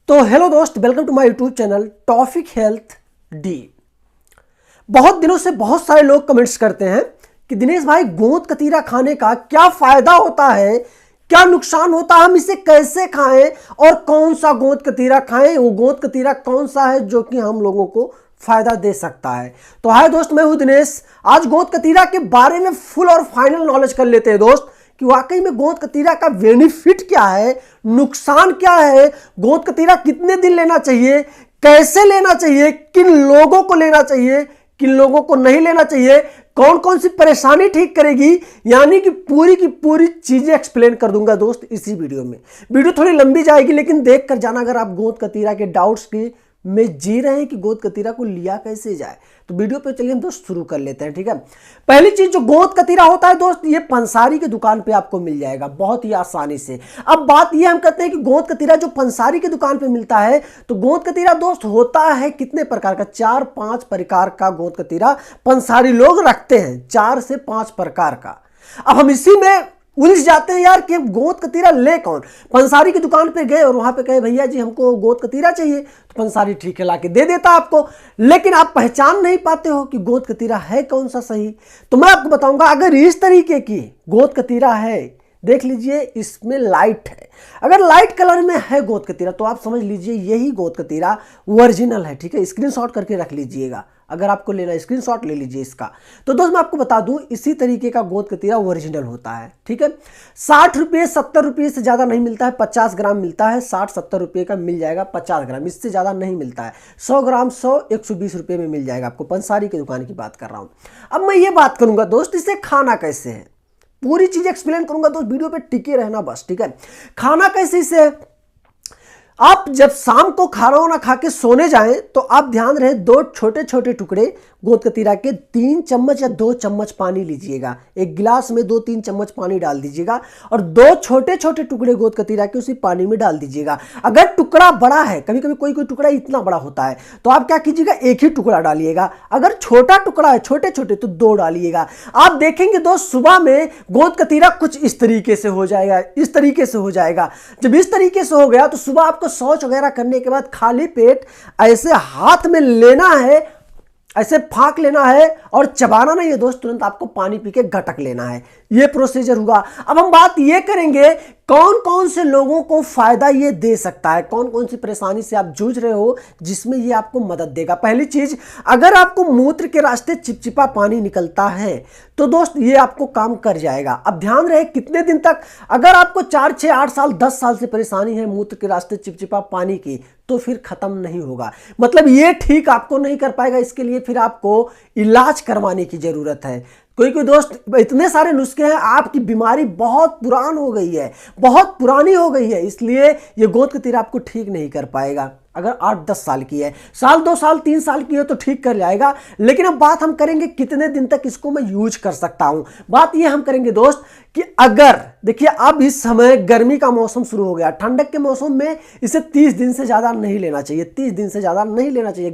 तो हेलो दोस्त, welcome to my YouTube channel topic health डी। बहुत दिनों से बहुत सारे लोग कमेंट्स करते हैं कि दिनेश भाई गोंद कतीरा खाने का क्या फायदा होता है, क्या नुकसान होता है, हम इसे कैसे खाएं और कौन सा गोंद कतीरा खाएं, वो गोंद कतीरा कौन सा है जो कि हम लोगों को फायदा दे सकता है। तो हाय दोस्त, मैं हूं दिनेश। आज गोंद कतीरा के बारे में फुल और फाइनल नॉलेज कर लेते हैं दोस्त कि वाकई में गोंद कतीरा का बेनिफिट क्या है, नुकसान क्या है, गोंद कतीरा कितने दिन लेना चाहिए, कैसे लेना चाहिए, किन लोगों को लेना चाहिए, किन लोगों को नहीं लेना चाहिए, कौन कौन सी परेशानी ठीक करेगी, यानी कि पूरी की पूरी चीजें एक्सप्लेन कर दूंगा दोस्त इसी वीडियो में। वीडियो थोड़ी लंबी जाएगी लेकिन देख कर जाना अगर आप गोंद कतीरा के डाउट्स की में जी रहे हैं कि गोंद कतीरा को लिया कैसे जाए। तो वीडियो पे चलिए हम दोस्त शुरू कर लेते हैं, ठीक है। पहली चीज जो गोंद कतीरा होता है दोस्त, ये पंसारी की दुकान पे आपको मिल जाएगा बहुत ही आसानी से। अब बात ये हम कहते हैं कि गोंद कतीरा जो पंसारी की दुकान पे मिलता है, तो गोंद कतीरा दोस्त होता है कितने प्रकार का, 4-5 प्रकार का गोंद कतीरा पंसारी लोग रखते हैं, 4 से 5 प्रकार का। अब हम इसी में उलझ जाते हैं यार कि हम गोंद कतीरा ले कौन। पंसारी की दुकान पे गए और वहां पे कहे भैया जी हमको गोंद कतीरा चाहिए, तो पंसारी ठीक है लाके दे देता आपको, लेकिन आप पहचान नहीं पाते हो कि गोंद कतीरा है कौन सा सही। तो मैं आपको बताऊंगा, अगर इस तरीके की गोंद कतीरा है, देख लीजिए इसमें लाइट है, अगर लाइट कलर में है गोंद कतीरा तो आप समझ लीजिए यही गोंद कतीरा ओरिजिनल है, ठीक है। स्क्रीनशॉट करके रख लीजिएगा, अगर आपको लेना स्क्रीनशॉट ले लीजिए इसका। तो दोस्त मैं आपको बता दूं, इसी तरीके का गोंद कतीरा ओरिजिनल होता है, ठीक है। 60 रुपये 70 रुपये से ज़्यादा नहीं मिलता है, 50 ग्राम मिलता है, 60-70 रुपये का मिल जाएगा 50 ग्राम, इससे ज़्यादा नहीं मिलता है। 100 ग्राम 100-120 रुपये में मिल जाएगा आपको, पंसारी की दुकान की बात कर रहा हूँ। अब मैं ये बात करूँगा दोस्त, इसे खाना कैसे है, पूरी चीज़ एक्सप्लेन करूँगा दोस्त, वीडियो पर टिके रहना बस, ठीक है। खाना कैसे इसे है, आप जब शाम को खाना वाना खा के सोने जाएं तो आप ध्यान रहे 2 छोटे छोटे टुकड़े गोंद कतीरा के 3 चम्मच या 2 चम्मच पानी लीजिएगा, एक गिलास में 2-3 चम्मच पानी डाल दीजिएगा और 2 छोटे छोटे टुकड़े गोंद कतीरा के उसी पानी में डाल दीजिएगा। अगर टुकड़ा बड़ा है, कभी कभी कोई कोई टुकड़ा इतना बड़ा होता है, तो आप क्या कीजिएगा, एक ही टुकड़ा डालिएगा। अगर छोटा टुकड़ा है, छोटे छोटे, तो 2 डालिएगा। आप देखेंगे दोस्त सुबह में गोंद कतीरा कुछ इस तरीके से हो जाएगा, इस तरीके से हो जाएगा। जब इस तरीके से हो गया तो सुबह आपको शौच वगैरह करने के बाद खाली पेट ऐसे हाथ में लेना है, ऐसे फांक लेना है और चबाना नहीं है दोस्त, तुरंत आपको पानी पी के गटक लेना है। ये प्रोसीजर हुआ। अब हम बात ये करेंगे कौन कौन से लोगों को फायदा ये दे सकता है, कौन कौन सी परेशानी से आप जूझ रहे हो जिसमें ये आपको मदद देगा। पहली चीज, अगर आपको मूत्र के रास्ते चिपचिपा पानी निकलता है तो दोस्त ये आपको काम कर जाएगा। अब ध्यान रहे कितने दिन तक, अगर आपको 4-6-8 साल 10 साल से परेशानी है मूत्र के रास्ते चिपचिपा पानी की, तो फिर खत्म नहीं होगा, मतलब ये ठीक आपको नहीं कर पाएगा। इसके लिए फिर आपको इलाज करवाने की जरूरत है। कोई दोस्त, इतने सारे नुस्खे हैं, आपकी बीमारी बहुत पुरान हो गई है, बहुत पुरानी हो गई है, इसलिए ये गोंद कतीरा आपको ठीक नहीं कर पाएगा। अगर 8-10 साल की है, साल 2 साल 3 साल की है तो ठीक कर जाएगा। लेकिन अब बात हम करेंगे कितने दिन तक इसको मैं यूज कर सकता हूं। बात ये हम करेंगे दोस्त कि अगर देखिए अब इस समय गर्मी का मौसम शुरू हो गया, ठंडक के मौसम में इसे 30 दिन से ज़्यादा नहीं लेना चाहिए, 30 दिन से ज़्यादा नहीं लेना चाहिए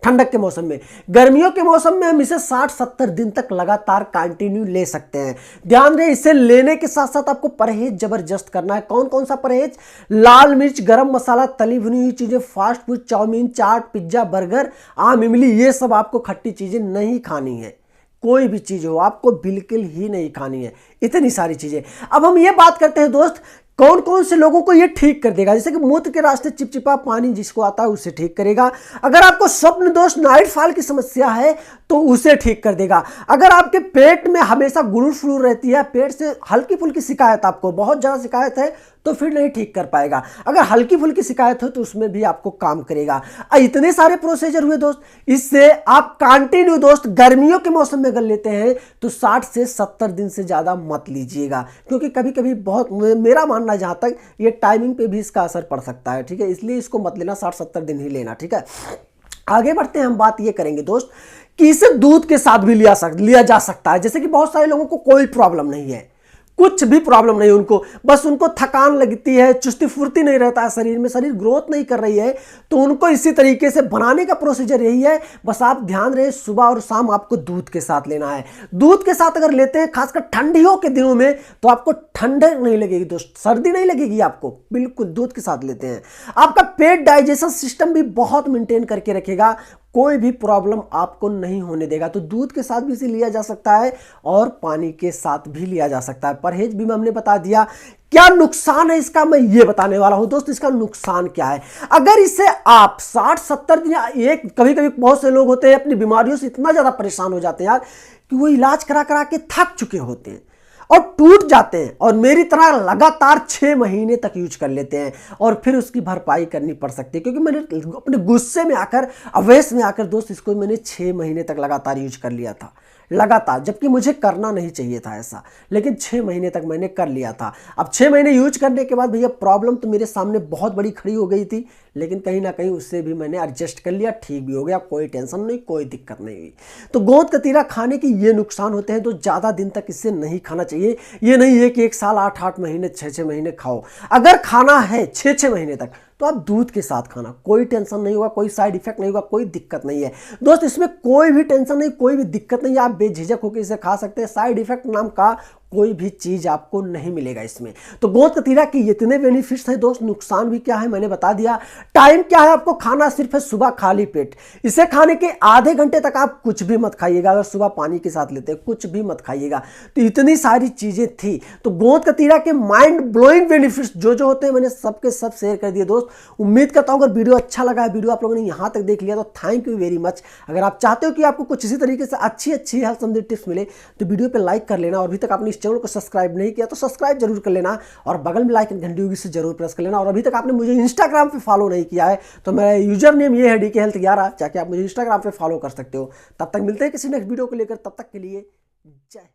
ठंडक के मौसम में। गर्मियों के मौसम में हम इसे 60-70 दिन तक लगातार कंटिन्यू ले सकते हैं। ध्यान रहे इसे लेने के साथ साथ आपको परहेज जबरदस्त करना है। कौन कौन सा परहेज, लाल मिर्च, गरम मसाला, तली भुनी हुई चीजें, फास्ट फूड, चाउमीन, चाट, पिज्जा, बर्गर, आम इमली, ये सब आपको खट्टी चीजें नहीं खानी है। कोई भी चीज हो आपको बिल्कुल ही नहीं खानी है, इतनी सारी चीजें। अब हम ये बात करते हैं दोस्त कौन कौन से लोगों को ये ठीक कर देगा। जैसे कि मूत्र के रास्ते चिपचिपा पानी जिसको आता है उसे ठीक करेगा। अगर आपको स्वप्न दोष, नाइट फॉल की समस्या है तो उसे ठीक कर देगा। अगर आपके पेट में हमेशा गुरुर फ्लूर रहती है, पेट से हल्की फुल्की शिकायत, आपको बहुत ज्यादा शिकायत है तो फिर नहीं ठीक कर पाएगा। अगर हल्की फुल्की शिकायत हो तो उसमें भी आपको काम करेगा। इतने सारे प्रोसीजर हुए दोस्त, इससे आप कंटिन्यू दोस्त गर्मियों के मौसम में अगर लेते हैं तो 60 से 70 दिन से ज्यादा मत लीजिएगा, क्योंकि कभी कभी बहुत, मेरा मानना है जहां तक, ये टाइमिंग पे भी इसका असर पड़ सकता है, ठीक है। इसलिए इसको मत लेना, 60-70 दिन ही लेना, ठीक है। आगे बढ़ते हैं, हम बात ये करेंगे दोस्त कि इसे दूध के साथ भी लिया जा सकता है। जैसे कि बहुत सारे लोगों को कोई प्रॉब्लम नहीं है, कुछ भी प्रॉब्लम नहीं उनको, बस उनको थकान लगती है, चुस्ती फुर्ती नहीं रहता है शरीर में, शरीर ग्रोथ नहीं कर रही है, तो उनको इसी तरीके से बनाने का प्रोसीजर यही है। बस आप ध्यान रहे, सुबह और शाम आपको दूध के साथ लेना है। दूध के साथ अगर लेते हैं खासकर ठंडियों के दिनों में, तो आपको ठंडक नहीं लगेगी दोस्त, सर्दी नहीं लगेगी आपको, बिल्कुल दूध के साथ लेते हैं। आपका पेट डाइजेशन सिस्टम भी बहुत मेंटेन करके रखेगा, कोई भी प्रॉब्लम आपको नहीं होने देगा। तो दूध के साथ भी इसे लिया जा सकता है और पानी के साथ भी लिया जा सकता है। परहेज भी हमने बता दिया। क्या नुकसान है इसका, मैं ये बताने वाला हूं दोस्त। इसका नुकसान क्या है, अगर इसे आप 60-70 दिन, एक कभी कभी बहुत से लोग होते हैं अपनी बीमारियों से इतना ज्यादा परेशान हो जाते हैं यार कि वो इलाज करा करा के थक चुके होते हैं और टूट जाते हैं, और मेरी तरह लगातार 6 महीने तक यूज कर लेते हैं, और फिर उसकी भरपाई करनी पड़ सकती है। क्योंकि मैंने अपने गुस्से में आकर, अवेश में आकर दोस्त, इसको मैंने 6 महीने तक लगातार यूज कर लिया था, लगातार, जबकि मुझे करना नहीं चाहिए था ऐसा, लेकिन 6 महीने तक मैंने कर लिया था। अब 6 महीने यूज करने के बाद भैया प्रॉब्लम तो मेरे सामने बहुत बड़ी खड़ी हो गई थी, लेकिन कहीं ना कहीं उससे भी मैंने एडजस्ट कर लिया, ठीक भी हो गया, कोई टेंशन नहीं, कोई दिक्कत नहीं हुई। तो गोंद कतीरा खाने के ये नुकसान होते हैं, तो ज़्यादा दिन तक इससे नहीं खाना चाहिए। ये नहीं है कि 1 साल 8-8 महीने 6-6 महीने खाओ। अगर खाना है 6-6 महीने तक, तो आप दूध के साथ खाना, कोई टेंशन नहीं होगा, कोई साइड इफेक्ट नहीं होगा, कोई दिक्कत नहीं है दोस्त। इसमें कोई भी टेंशन नहीं, कोई भी दिक्कत नहीं है, आप बेझिझक होकर इसे खा सकते हैं। साइड इफेक्ट नाम का कोई भी चीज आपको नहीं मिलेगा इसमें। तो गोंद कतीरा के इतने बेनिफिट्स हैं दोस्त। नुकसान भी क्या है मैंने बता दिया। टाइम क्या है, आपको खाना सिर्फ है सुबह खाली पेट। इसे खाने के आधे घंटे तक आप कुछ भी मत खाइएगा, अगर सुबह पानी के साथ लेते हैं कुछ भी मत खाइएगा। तो इतनी सारी चीजें थी। तो गोंद कतीरा के माइंड ब्लोइंग बेनिफिट्स जो जो होते हैं मैंने सबके सब शेयर कर दिए दोस्त। उम्मीद करता हूं अगर वीडियो अच्छा लगा है, वीडियो आप लोगों ने यहां तक देख लिया, तो थैंक यू वेरी मच। अगर आप चाहते हो कि आपको कुछ इसी तरीके से अच्छी हेल्थ संबंधी टिप्स मिले, तो वीडियो पे लाइक कर लेना, और अभी तक आपने इस चैनल को सब्सक्राइब नहीं किया तो सब्सक्राइब जरूर कर लेना, और बगल में लाइक घंटी होगी से जरूर प्रेस कर लेना। और अभी तक आपने मुझे इंस्टाग्राम पे फॉलो नहीं किया है, तो मेरा यूजर नेम ये है DK Health 11, जाके आप मुझे इंस्टाग्राम पे फॉलो कर सकते हो। तब तक मिलते हैं किसी नेक्स्ट वीडियो को लेकर, तब तक के लिए जय।